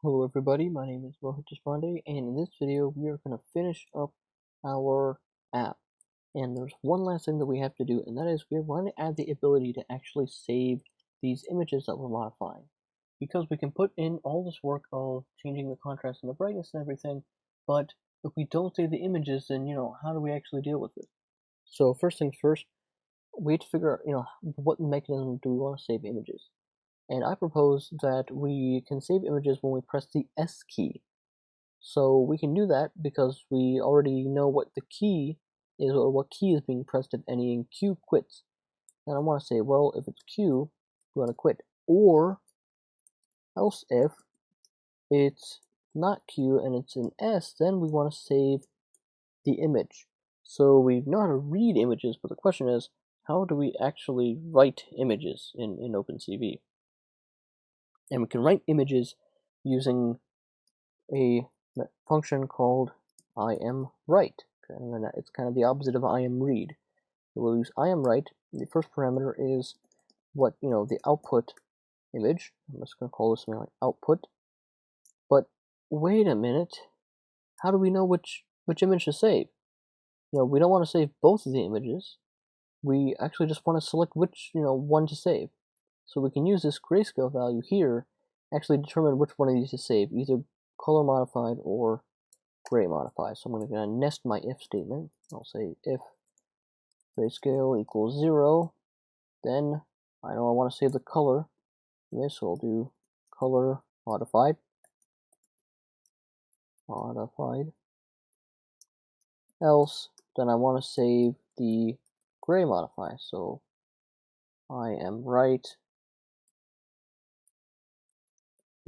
Hello everybody, my name is Rohit Deshpande, and in this video we are going to finish up our app. And there's one last thing that we have to do, and that is we want to add the ability to actually save these images that we're modifying. Because we can put in all this work of changing the contrast and the brightness and everything, but if we don't save the images, then how do we actually deal with it? So first things first, we have to figure out what mechanism do we want to save images. And I propose that we can save images when we press the S key. So we can do that because we already know what the key is, or what key is being pressed if any, and Q quits. And I want to say, well, if it's Q, we want to quit. Or else if it's not Q and it's an S, then we want to save the image. So we know how to read images, but the question is, how do we actually write images in OpenCV? And we can write images using a function called IamWrite, and then it's kind of the opposite of IamRead. So we'll use IamWrite. The first parameter is what the output image. I'm just going to call this something like output. But wait a minute, how do we know which image to save? We don't want to save both of the images. We actually just want to select which one to save. So we can use this grayscale value here, actually determine which one of these to save, either color modified or gray modified. So I'm going to nest my if statement. I'll say if grayscale equals 0, then I know I want to save the color. Okay, so I'll do color modified. Else, then I want to save the gray modify. So IamWrite.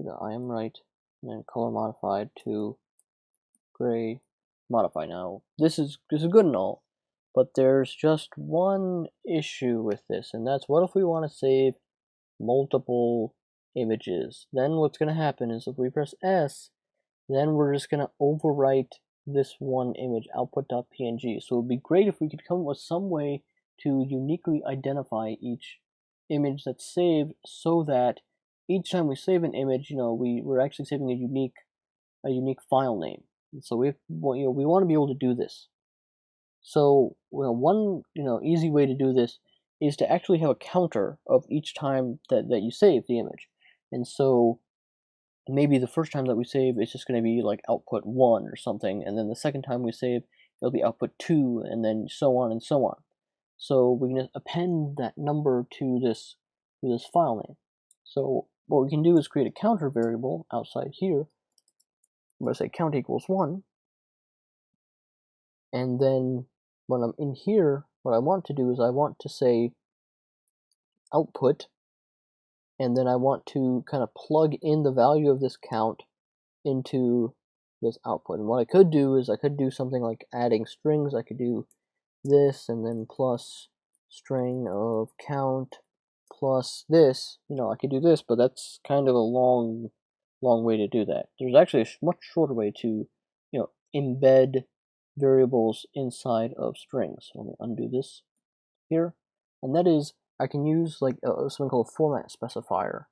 IamWrite, and then color modified to gray modify. Now this is good and all, but there's just one issue with this, and that's what if we want to save multiple images? Then what's going to happen is if we press S, then we're just going to overwrite this one image, output.png. So it would be great if we could come up with some way to uniquely identify each image that's saved, so that each time we save an image, we're actually saving a unique file name. And so we want to be able to do this. So one easy way to do this is to actually have a counter of each time that you save the image. And so maybe the first time that we save it's just going to be like output 1 or something, and then the second time we save it'll be output 2, and then so on and so on. So we can append that number to this file name. So what we can do is create a counter variable outside here. I'm going to say count equals 1, and then when I'm in here, what I want to do is I want to say output, and then I want to kind of plug in the value of this count into this output. And what I could do is I could do something like adding strings. I could do this and then plus string of count plus this. I could do this, but that's kind of a long way to do that. There's actually a much shorter way to embed variables inside of strings. So let me undo this here, and that is I can use like something called a format specifier.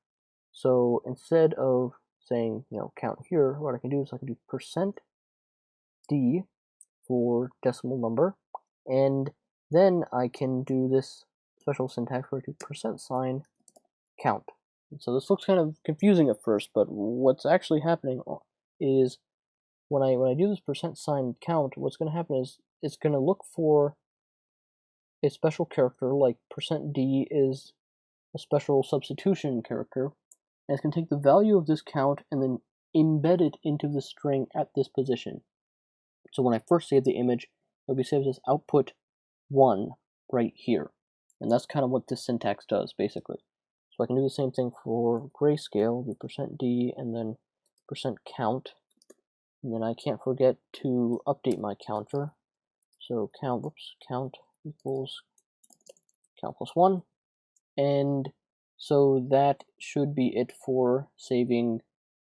So instead of saying count here, what I can do is I can do %d for decimal number, and then I can do this special syntax where I do % count. And so this looks kind of confusing at first, but what's actually happening is when I do this % count, what's going to happen is it's going to look for a special character, like %d is a special substitution character, and it's going to take the value of this count and then embed it into the string at this position. So when I first save the image, it'll be saved as output 1 right here. And that's kind of what this syntax does, basically. So I can do the same thing for grayscale, do %d and then %count. And then I can't forget to update my counter. So count equals count plus 1. And so that should be it for saving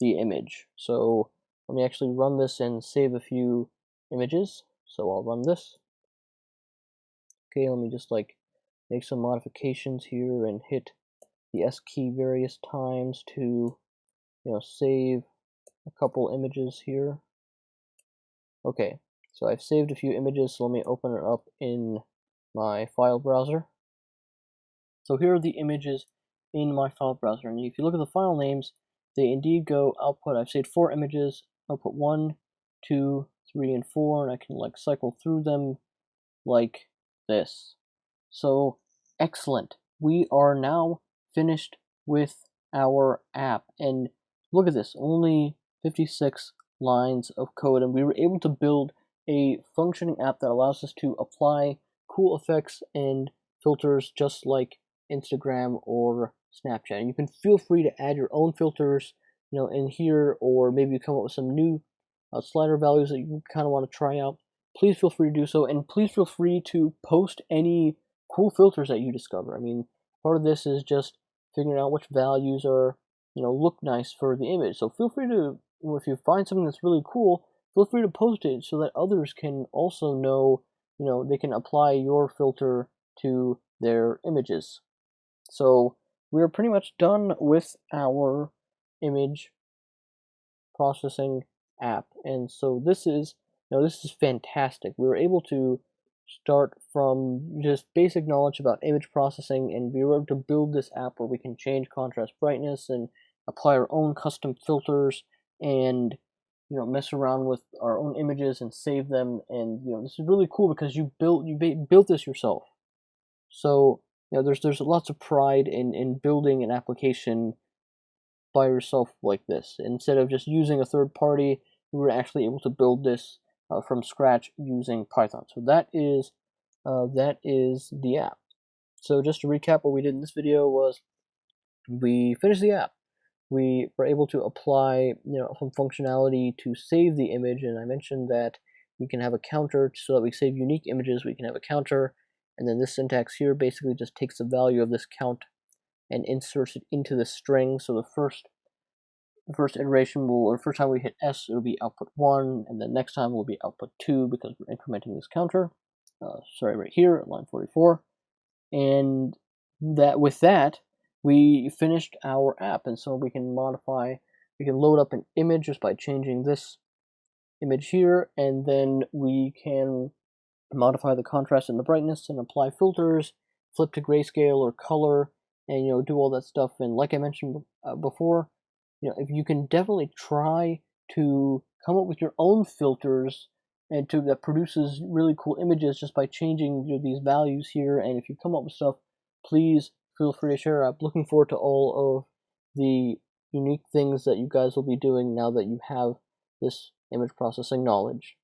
the image. So let me actually run this and save a few images. So I'll run this. Okay, let me just like make some modifications here and hit the S key various times to save a couple images here. Okay, so I've saved a few images, so let me open it up in my file browser. So here are the images in my file browser, and if you look at the file names, they indeed go output. I've saved 4 images, output 1, 2, 3, and 4, and I can like cycle through them like this. So excellent. We are now finished with our app, and look at this, only 56 lines of code, and we were able to build a functioning app that allows us to apply cool effects and filters just like Instagram or Snapchat. And you can feel free to add your own filters, in here, or maybe you come up with some new slider values that you kind of want to try out. Please feel free to do so, and please feel free to post any cool filters that you discover. I mean, part of this is just figuring out which values are, look nice for the image. So feel free to, if you find something that's really cool, feel free to post it so that others can also know, they can apply your filter to their images. So we're pretty much done with our image processing app, and so this is fantastic. We were able to start from just basic knowledge about image processing, and we were able to build this app where we can change contrast brightness and apply our own custom filters, and mess around with our own images and save them. And this is really cool because you built this yourself. So there's lots of pride in building an application by yourself like this. Instead of just using a third party, we were actually able to build this from scratch using Python. So that is the app. So just to recap, what we did in this video was we finished the app. We were able to apply some functionality to save the image, and I mentioned that we can have a counter so that we save unique images. We can have a counter, and then this syntax here basically just takes the value of this count and inserts it into the string. So the first iteration will, or first time we hit S, it'll be output 1, and then next time will be output 2 because we're incrementing this counter. Right here at line 44. And with that, we finished our app, and so we can load up an image just by changing this image here, and then we can modify the contrast and the brightness and apply filters, flip to grayscale or color, and do all that stuff. And like I mentioned before, if you can definitely try to come up with your own filters and that produces really cool images just by changing these values here. And if you come up with stuff, please feel free to share. I'm looking forward to all of the unique things that you guys will be doing now that you have this image processing knowledge.